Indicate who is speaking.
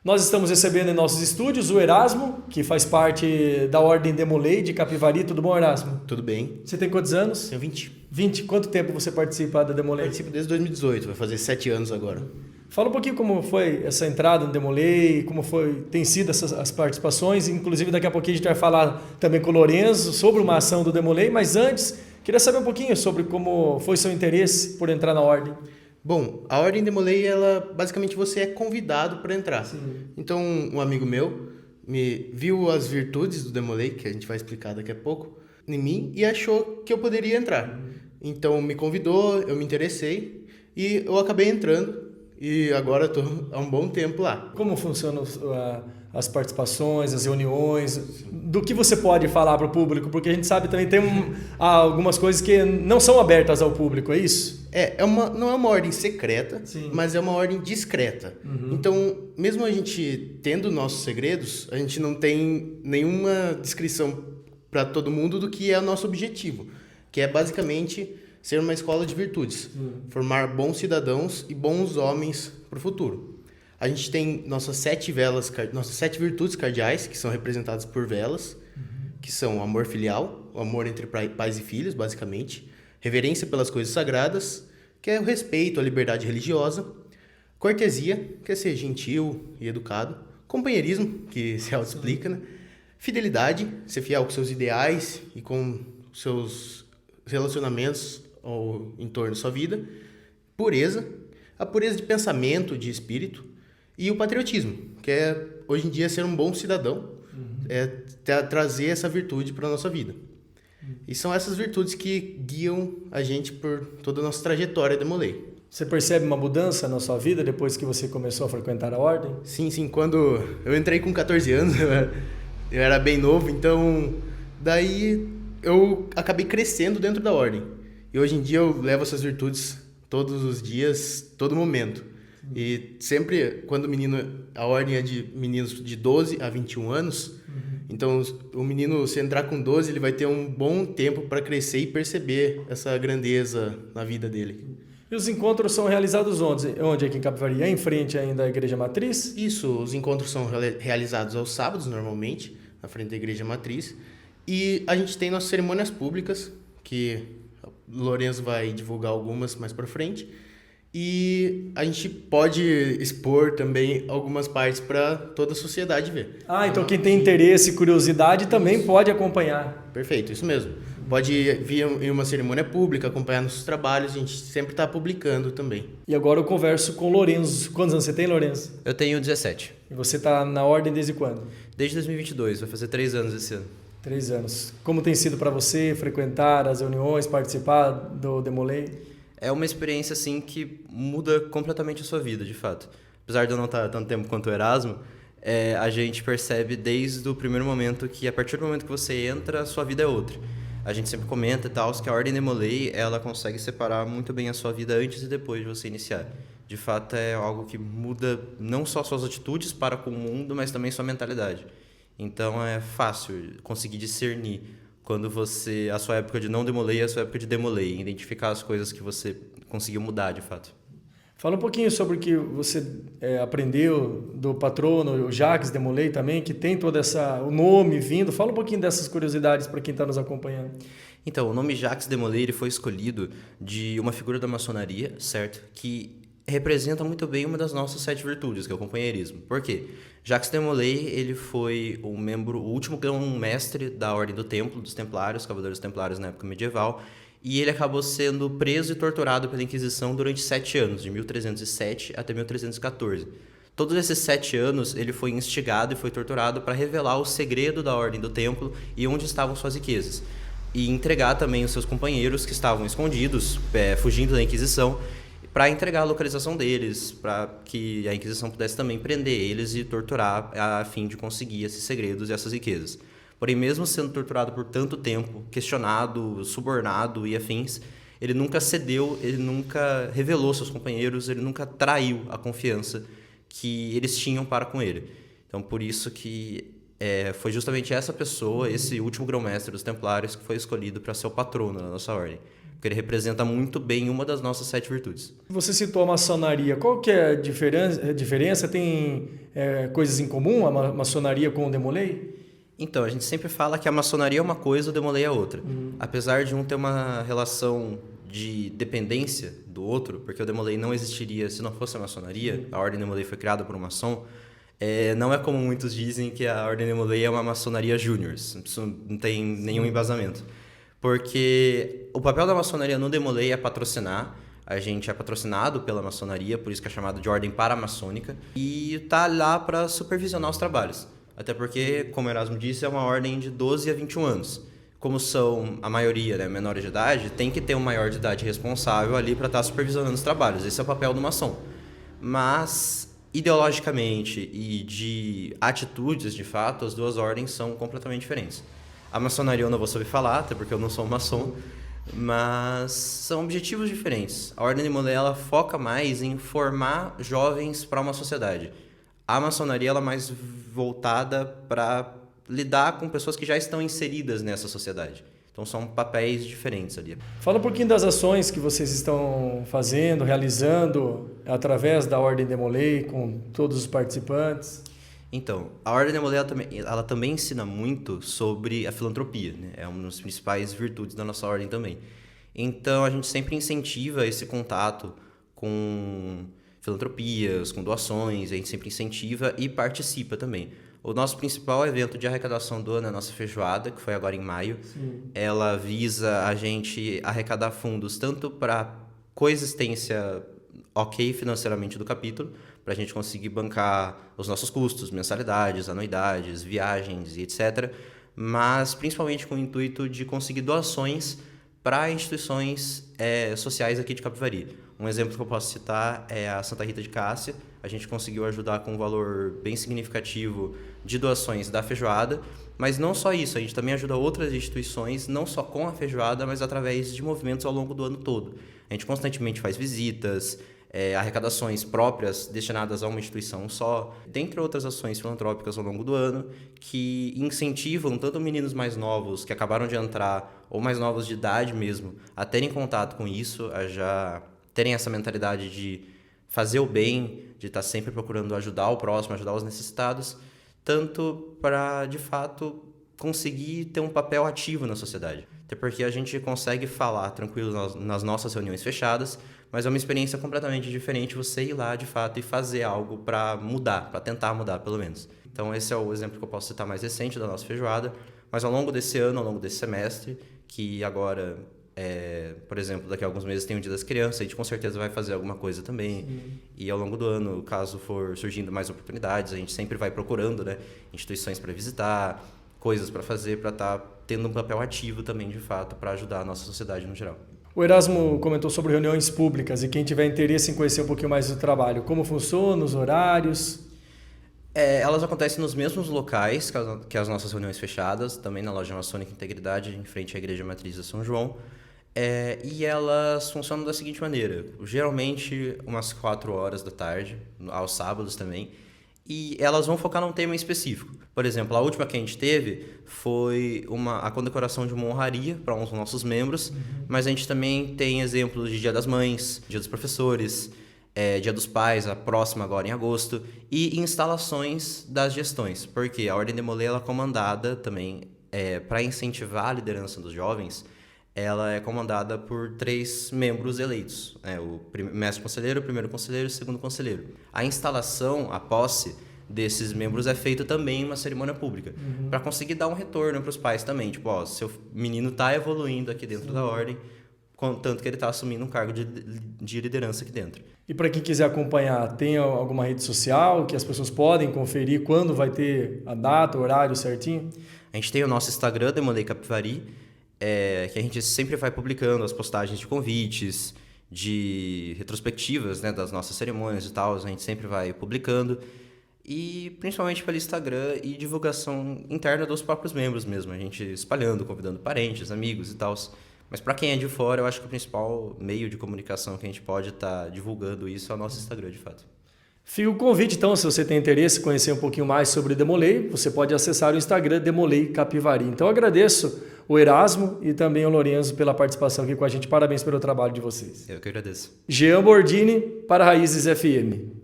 Speaker 1: Nós estamos recebendo em nossos estúdios o Erasmo, que faz parte da Ordem Demolei de Capivari. Tudo bom, Erasmo?
Speaker 2: Tudo bem.
Speaker 1: Você tem quantos anos?
Speaker 2: Tenho 20.
Speaker 1: 20. Quanto tempo você participa da Demolei?
Speaker 2: Participo desde 2018, vai fazer 7 anos agora.
Speaker 1: Fala um pouquinho como foi essa entrada no Demolei, como tem sido as participações. Inclusive, daqui a pouquinho a gente vai falar também com o Lorenzo sobre uma ação do Demolei. Mas antes, queria saber um pouquinho sobre como foi seu interesse por entrar na Ordem.
Speaker 2: Bom, a Ordem Demolei, basicamente você é convidado para entrar.
Speaker 1: Sim.
Speaker 2: Então, um amigo meu me viu as virtudes do Demolei, que a gente vai explicar daqui a pouco, em mim, e achou que eu poderia entrar. Então, me convidou, eu me interessei e eu acabei entrando. E agora estou há um bom tempo lá.
Speaker 1: Como funcionam as participações, as reuniões? Do que você pode falar para o público? Porque a gente sabe também tem algumas coisas que não são abertas ao público, é isso?
Speaker 2: Não é uma ordem secreta,
Speaker 1: Sim.
Speaker 2: Mas é uma ordem discreta. Então, mesmo a gente tendo nossos segredos, a gente não tem nenhuma descrição para todo mundo do que é o nosso objetivo, que é basicamente ser uma escola de virtudes, formar bons cidadãos e bons homens para o futuro. A gente tem nossas 7 virtudes cardeais, que são representadas por velas, que são o amor filial, o amor entre pais e filhos, basicamente, reverência pelas coisas sagradas, que é o respeito à liberdade religiosa, cortesia, que é ser gentil e educado, companheirismo, que se auto-explica, né? Fidelidade, ser fiel com seus ideais e com seus relacionamentos ao entorno da sua vida, pureza, a pureza de pensamento, de espírito, e o patriotismo, que é, hoje em dia, ser um bom cidadão, trazer essa virtude para a nossa vida. E são essas virtudes que guiam a gente por toda a nossa trajetória de Demolei.
Speaker 1: Você percebe uma mudança na sua vida depois que você começou a frequentar a Ordem?
Speaker 2: Sim. Quando eu entrei com 14 anos, eu era bem novo, então daí eu acabei crescendo dentro da Ordem. E hoje em dia eu levo essas virtudes todos os dias, todo momento. E sempre, quando a ordem é de meninos de 12 a 21 anos, então o menino, se entrar com 12, ele vai ter um bom tempo para crescer e perceber essa grandeza na vida dele.
Speaker 1: E os encontros são realizados onde aqui em Capivari? É em frente ainda à Igreja Matriz?
Speaker 2: Isso, os encontros são realizados aos sábados, normalmente, na frente da Igreja Matriz. E a gente tem nossas cerimônias públicas, que o Lorenzo vai divulgar algumas mais para frente. E a gente pode expor também algumas partes para toda a sociedade ver.
Speaker 1: Então quem tem interesse e curiosidade também pode acompanhar.
Speaker 2: Perfeito, isso mesmo. Pode vir em uma cerimônia pública, acompanhar nossos trabalhos, a gente sempre está publicando também.
Speaker 1: E agora eu converso com o Lorenzo. Quantos anos você tem, Lorenzo?
Speaker 3: Eu tenho 17.
Speaker 1: E você está na Ordem desde quando?
Speaker 3: Desde 2022, vai fazer 3 anos esse ano.
Speaker 1: 3 anos. Como tem sido para você frequentar as reuniões, participar do Demolei?
Speaker 3: É uma experiência assim que muda completamente a sua vida, de fato. Apesar de eu não estar tanto tempo quanto o Erasmo, a gente percebe desde o primeiro momento que, a partir do momento que você entra, a sua vida é outra. A gente sempre comenta e tal, que a Ordem Demolei, ela consegue separar muito bem a sua vida antes e depois de você iniciar. De fato, é algo que muda não só suas atitudes para com o mundo, mas também sua mentalidade. Então é fácil conseguir discernir quando a sua época de não Demolei e a sua época de Demolei, identificar as coisas que você conseguiu mudar de fato.
Speaker 1: Fala um pouquinho sobre o que você aprendeu do patrono, o Jacques Demolei também, que tem o nome vindo. Fala um pouquinho dessas curiosidades para quem está nos acompanhando.
Speaker 3: Então, o nome Jacques Demolei foi escolhido de uma figura da maçonaria, certo? Que representa muito bem uma das nossas 7 virtudes, que é o companheirismo. Por quê? Jacques Demolei, ele foi o último grão-mestre da Ordem do Templo, dos Templários, Cavaleiros Templários na época medieval, e ele acabou sendo preso e torturado pela Inquisição durante 7 anos, de 1307 até 1314. Todos esses 7 anos, ele foi instigado e foi torturado para revelar o segredo da Ordem do Templo e onde estavam suas riquezas. E entregar também os seus companheiros que estavam escondidos, fugindo da Inquisição, para entregar a localização deles, para que a Inquisição pudesse também prender eles e torturar a fim de conseguir esses segredos e essas riquezas. Porém, mesmo sendo torturado por tanto tempo, questionado, subornado e afins, ele nunca cedeu, ele nunca revelou seus companheiros, ele nunca traiu a confiança que eles tinham para com ele. Então, por isso que foi justamente essa pessoa, esse último grão-mestre dos Templários, que foi escolhido para ser o patrono da nossa ordem. porque ele representa muito bem uma das nossas 7 virtudes.
Speaker 1: Você citou a maçonaria. Qual que é a diferença? Tem coisas em comum a maçonaria com o Demolei?
Speaker 3: Então, a gente sempre fala que a maçonaria é uma coisa, o Demolei é outra. Apesar de um ter uma relação de dependência do outro, porque o Demolei não existiria se não fosse a maçonaria, a Ordem Demolei foi criada por um maçom, não é como muitos dizem que a Ordem Demolei é uma maçonaria júnior. Isso não tem nenhum embasamento. Porque o papel da maçonaria no Demolei é patrocinar. A gente é patrocinado pela maçonaria, por isso que é chamado de ordem paramaçônica, e tá lá para supervisionar os trabalhos. Até porque, como o Erasmo disse, é uma ordem de 12 a 21 anos. Como são a maioria, né, menores de idade, tem que ter um maior de idade responsável ali para estar supervisionando os trabalhos. Esse é o papel do maçom. Mas, ideologicamente e de atitudes, de fato, as duas ordens são completamente diferentes. A maçonaria eu não vou saber falar, até porque eu não sou maçom, mas são objetivos diferentes. A Ordem Demolei ela foca mais em formar jovens para uma sociedade. A maçonaria ela é mais voltada para lidar com pessoas que já estão inseridas nessa sociedade. Então são papéis diferentes ali.
Speaker 1: Fala um pouquinho das ações que vocês estão fazendo, realizando através da Ordem Demolei com todos os participantes.
Speaker 3: Então, a Ordem Demolei ela também ensina muito sobre a filantropia, né? É uma das principais virtudes da nossa ordem também. Então, a gente sempre incentiva esse contato com filantropias, com doações, a gente sempre incentiva e participa também. O nosso principal evento de arrecadação do ano é a nossa feijoada, que foi agora em maio. Sim. Ela visa a gente arrecadar fundos tanto para coexistência ok financeiramente do capítulo, para a gente conseguir bancar os nossos custos, mensalidades, anuidades, viagens e etc. Mas principalmente com o intuito de conseguir doações para instituições sociais aqui de Capivari. Um exemplo que eu posso citar é a Santa Rita de Cássia. A gente conseguiu ajudar com um valor bem significativo de doações da feijoada, mas não só isso, a gente também ajuda outras instituições, não só com a feijoada, mas através de movimentos ao longo do ano todo. A gente constantemente faz visitas, arrecadações próprias destinadas a uma instituição só, dentre outras ações filantrópicas ao longo do ano, que incentivam tanto meninos mais novos que acabaram de entrar, ou mais novos de idade mesmo, a terem contato com isso, a já terem essa mentalidade de fazer o bem, de estar sempre procurando ajudar o próximo, ajudar os necessitados, tanto para, de fato, conseguir ter um papel ativo na sociedade. Até porque a gente consegue falar tranquilo nas nossas reuniões fechadas, mas é uma experiência completamente diferente você ir lá, de fato, e fazer algo para mudar, para tentar mudar, pelo menos. Então, esse é o exemplo que eu posso citar mais recente da nossa feijoada, mas ao longo desse ano, ao longo desse semestre, que agora, por exemplo, daqui a alguns meses tem o Dia das Crianças, a gente com certeza vai fazer alguma coisa também. Sim. E ao longo do ano, caso for surgindo mais oportunidades, a gente sempre vai procurando, né, instituições para visitar, coisas para fazer, para estar tendo um papel ativo também, de fato, para ajudar a nossa sociedade no geral.
Speaker 1: O Erasmo comentou sobre reuniões públicas e quem tiver interesse em conhecer um pouquinho mais do trabalho, como funciona, os horários?
Speaker 3: Elas acontecem nos mesmos locais que as nossas reuniões fechadas, também na loja Maçônica Integridade, em frente à Igreja Matriz de São João. E elas funcionam da seguinte maneira, geralmente umas 4 horas da tarde, aos sábados também, e elas vão focar num tema específico. Por exemplo, a última que a gente teve foi a condecoração de uma honraria para uns dos nossos membros, mas a gente também tem exemplos de Dia das Mães, Dia dos Professores, Dia dos Pais, a próxima agora em agosto, e instalações das gestões, porque a Ordem Demolei ela é comandada também, para incentivar a liderança dos jovens, ela é comandada por 3 membros eleitos, o mestre conselheiro, o primeiro conselheiro e o segundo conselheiro. A instalação, a posse desses membros é feita também em uma cerimônia pública, para conseguir dar um retorno para os pais também, tipo, seu menino está evoluindo aqui dentro da ordem, tanto que ele está assumindo um cargo de liderança aqui dentro.
Speaker 1: E para quem quiser acompanhar, tem alguma rede social que as pessoas podem conferir quando vai ter a data, o horário certinho?
Speaker 3: A gente tem o nosso Instagram, Demolei Capivari, que a gente sempre vai publicando as postagens de convites, de retrospectivas, né, das nossas cerimônias e tal, a gente sempre vai publicando, e principalmente pelo Instagram e divulgação interna dos próprios membros mesmo, a gente espalhando, convidando parentes, amigos e tal. Mas para quem é de fora, eu acho que o principal meio de comunicação que a gente pode estar divulgando isso é o nosso Instagram, de fato.
Speaker 1: Fica o convite, então, se você tem interesse em conhecer um pouquinho mais sobre Demolei, você pode acessar o Instagram Demolei Capivari. Então, eu agradeço o Erasmo e também o Lorenzo pela participação aqui com a gente. Parabéns pelo trabalho de vocês.
Speaker 3: Eu que agradeço.
Speaker 1: Jean Bordini para Raízes FM.